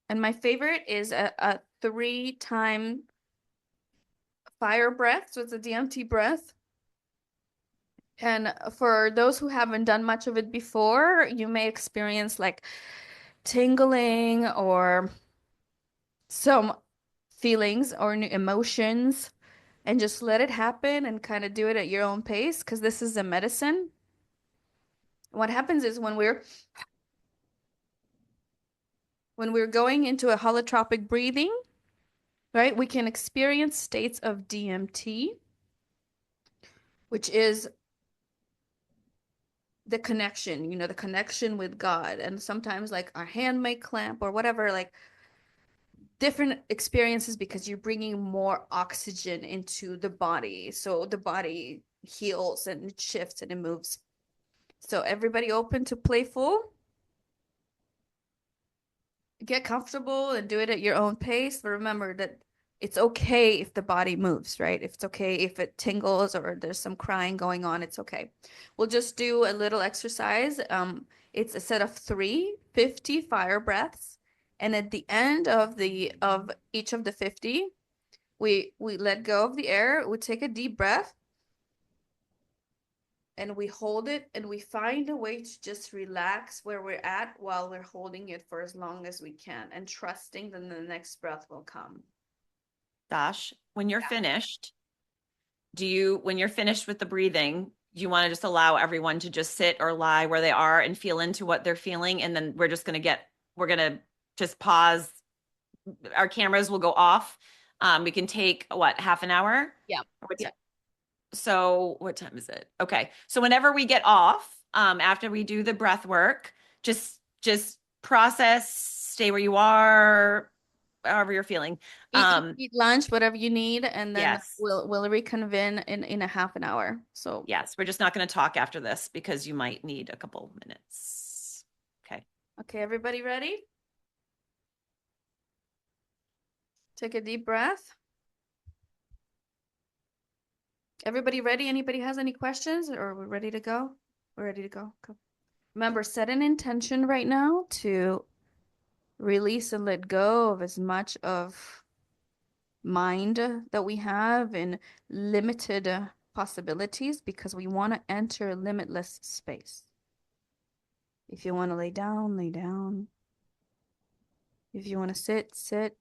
And my favorite is a 3-time fire breath. So it's a DMT breath. And for those who haven't done much of it before, you may experience like tingling or some feelings or new emotions, and just let it happen and kind of do it at your own pace because this is a medicine. What happens is when we're going into a holotropic breathing, right, we can experience states of DMT, which is the connection, the connection with God. And sometimes like our hand may clamp or whatever, like different experiences because you're bringing more oxygen into the body. So the body heals and it shifts and it moves. So everybody open to playful. Get comfortable and do it at your own pace. But remember that it's okay if the body moves, right? If it's okay if it tingles or there's some crying going on, it's okay. We'll just do a little exercise. It's a set of 50 fire breaths. And at the end of each of the 50, we let go of the air, we take a deep breath, and we hold it, and we find a way to just relax where we're at while we're holding it for as long as we can and trusting that the next breath will come. Dash, when you're finished, when you're finished with the breathing, do you want to just allow everyone to just sit or lie where they are and feel into what they're feeling? And then we're going to just pause. Our cameras will go off. We can take half an hour? Yeah. Yeah. So what time is it? Okay. So whenever we get off, after we do the breath work, just process, stay where you are, however you're feeling. Eat lunch, whatever you need, and then Yes. we'll reconvene in a half an hour. So Yes, we're just not going to talk after this because you might need a couple minutes. okay, everybody ready? Take a deep breath. Everybody ready? Anybody has any questions, or we're ready to go? We're ready to go. Go. Remember, set an intention right now to release and let go of as much of mind that we have and limited possibilities, because we want to enter limitless space. If you want to lay down, lay down. If you want to sit, sit.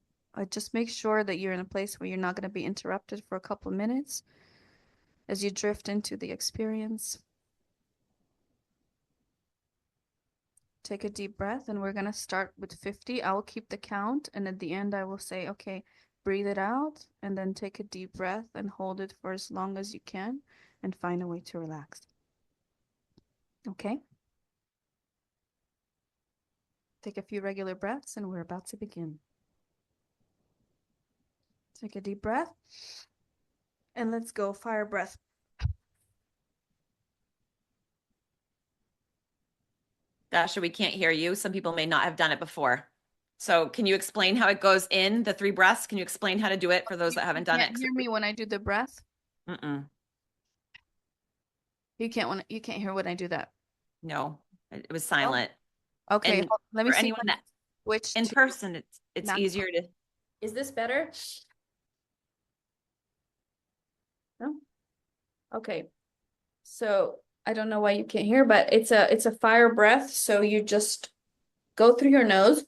Just make sure that you're in a place where you're not going to be interrupted for a couple of minutes as you drift into the experience. Take a deep breath, and we're going to start with 50. I will keep the count, and at the end I will say, okay, breathe it out, and then take a deep breath and hold it for as long as you can and find a way to relax. Okay? Take a few regular breaths, and we're about to begin. Take a deep breath, and let's go. Fire breath. Dasha, we can't hear you. Some people may not have done it before. So can you explain how it goes in the 3 breaths? Can you explain how to do it for those that haven't done it? You can't hear me when I do the breath? Mm-mm. You can't hear when I do that. No, it was silent. Okay, And let me for see anyone that which in person, it's Not- easier to. Is this better? No? Okay. So I don't know why you can't hear, but it's a fire breath. So you just go through your nose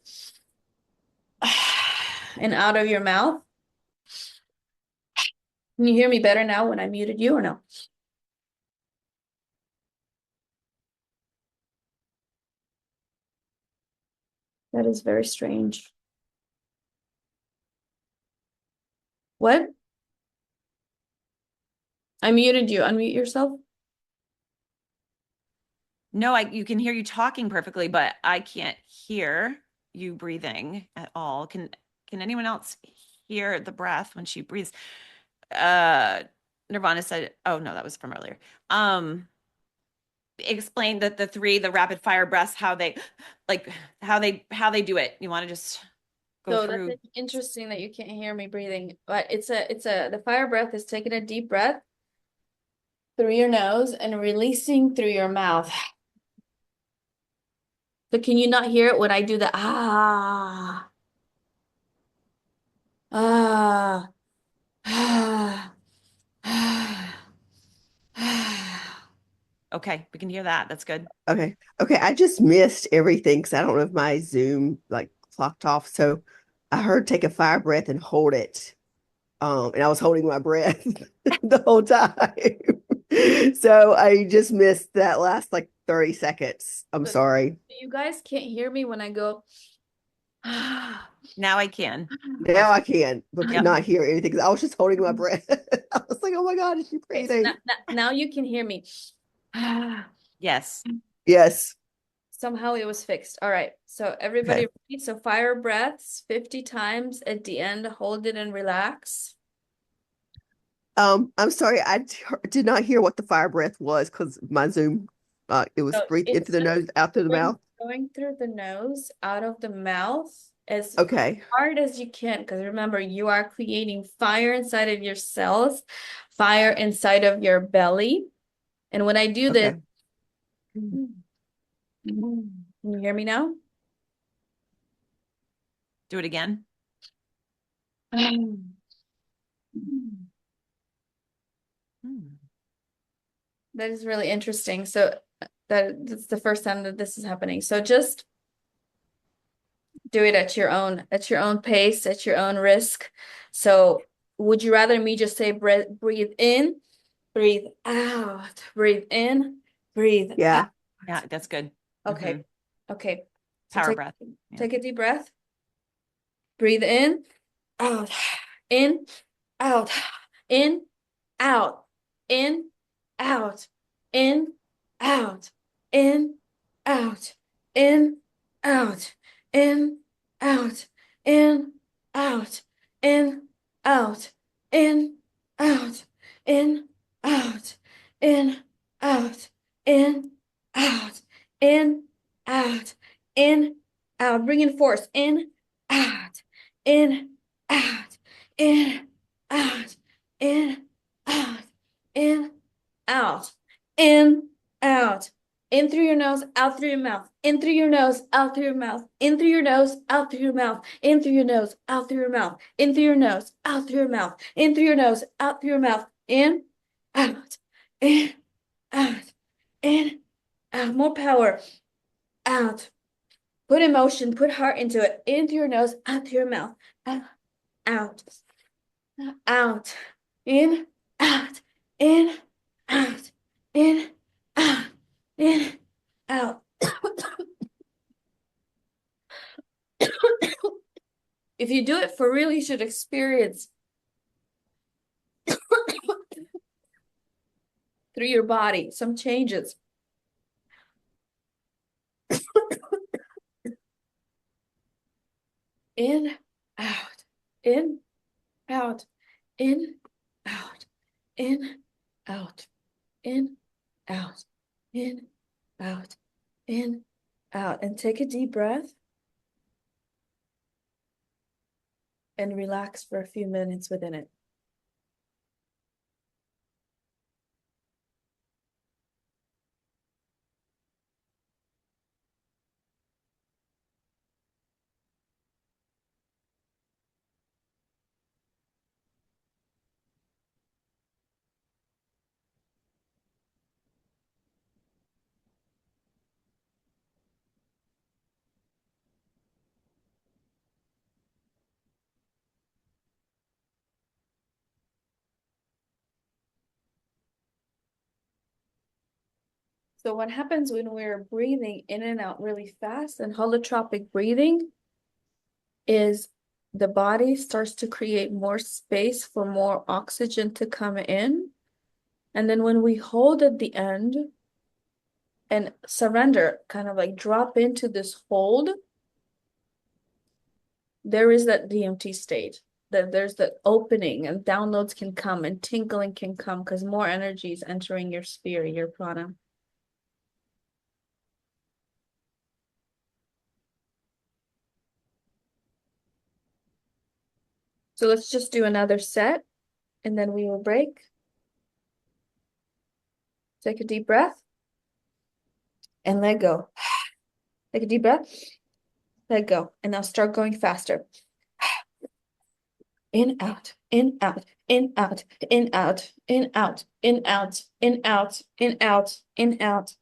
and out of your mouth. Can you hear me better now when I muted you or no? That is very strange. What? I muted you. Unmute yourself. No, you can hear you talking perfectly, but I can't hear you breathing at all. Can anyone else hear the breath when she breathes? Uh Nirvana said, oh no, that was from earlier. Explain that the rapid fire breaths, how they like how they do it. You want to just go So that's through? interesting that you can't hear me breathing, but the fire breath is taking a deep breath through your nose and releasing through your mouth. So can you not hear it when I do the ah, ah, ah? Okay, we can hear that. That's good. Okay. Okay. I just missed everything because I don't know if my Zoom like clocked off. So I heard take a fire breath and hold it. And I was holding my breath the whole time. So I just missed that last like 30 seconds. I'm So sorry. you guys can't hear me when I go Now I can. Now I can, but could Yep. not hear anything because I was just holding my breath. I was like, oh my God, is she Okay, so breathing? now you can hear me. Yes. Yes. Somehow it was fixed. All right. So everybody Okay. repeat. So fire breaths 50 times at the end. Hold it and relax. I'm sorry, did not hear what the fire breath was because my Zoom, it was So breathe into it's the just nose, out through the mouth. going through the nose, out of the mouth as Okay. hard as you can. Because remember, you are creating fire inside of your cells, fire inside of your belly. And when I do this, Okay. can you hear me now? Do it again. Hmm. That is really interesting. So that's the first time that this is happening. So just do it at your own pace, at your own risk. So would you rather me just say breathe in, breathe out, breathe in, breathe out? Yeah. Yeah, that's good. Okay. Mhm. Okay. So Power breath. Yeah. take a deep breath. Breathe in, out, in, out, in, out, in, out, in, out, in, out, in, out, in, out, in, out, in, out, in, out, in, out, in, out, in, out, in, out, in, out. Bring in force. In, out, in, out, in, out, in, out, in, out, in, out, in through your nose, out through your mouth, in through your nose, out through your mouth, in through your nose, out through your mouth, in through your nose, out through your mouth, in through your nose, out through your mouth, in through your nose, out through your mouth, in, out, in, out, in, out. More power, out. Put emotion, put heart into it, in through your nose, out through your mouth, out, out, in, out, in, out, in, out, in, out. If you do it for real, you should experience through your body some changes. In, out, in, out, in, out, in, out, in, out, in, out, in, out. And take a deep breath and relax for a few minutes within it. So what happens when we're breathing in and out really fast and holotropic breathing is the body starts to create more space for more oxygen to come in. And then when we hold at the end and surrender, kind of like drop into this hold, there is that DMT state. That there's that opening and downloads can come and tingling can come because more energy is entering your sphere, your prana. So let's just do another set and then we will break. Take a deep breath and let go. Take a deep breath, let go. And now start going faster. In, out, in, out, in, out, in, out, in, out, in, out, in, out, in, out, in, out.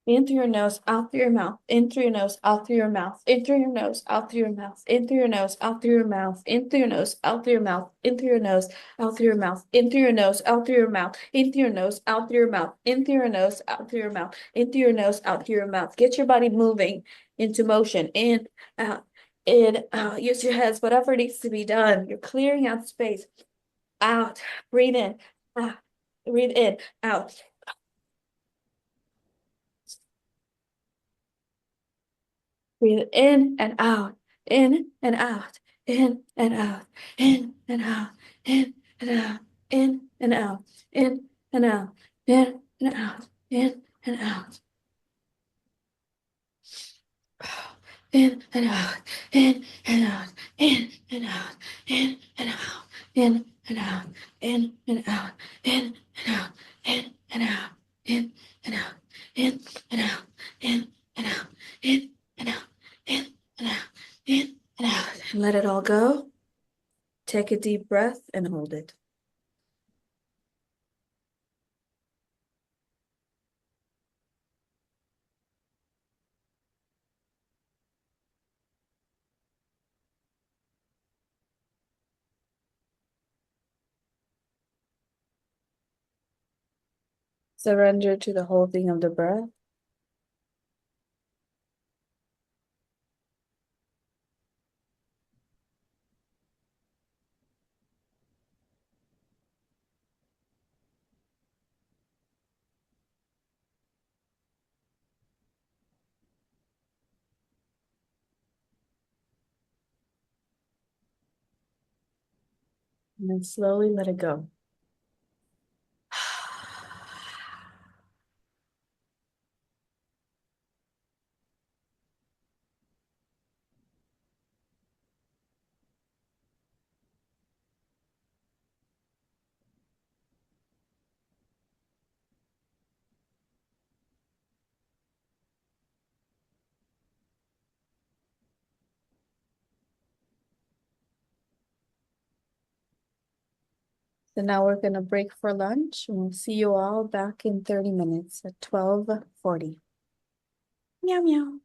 In through your nose, out through your mouth. In through your nose, out through your mouth. In through your nose, out through your mouth. In through your nose, out through your mouth. In through your nose, out through your mouth. In through your nose, out through your mouth. In through your nose, out through your mouth. In through your nose, out through your mouth. In through your nose, out through your mouth. In through your nose, out through your mouth. Get your body moving into motion. In, out, in, out. Use your heads, whatever needs to be done. You're clearing out space. Out. Breathe in. Out. Breathe in. Out. Breathe in and out, in and out, in and out, in and out, in and out, in and out, in and out, in and out, in and out. In and out, in and out, in and out, in and out, in and out, in and out, in and out, in and out, in and out, in and out, in and out, in and out, in and out, in and out. And let it all go. Take a deep breath and hold it. Surrender to the holding of the breath. And then slowly let it go. So now we're gonna break for lunch. We'll see you all back in 30 minutes at 12:40. Meow meow.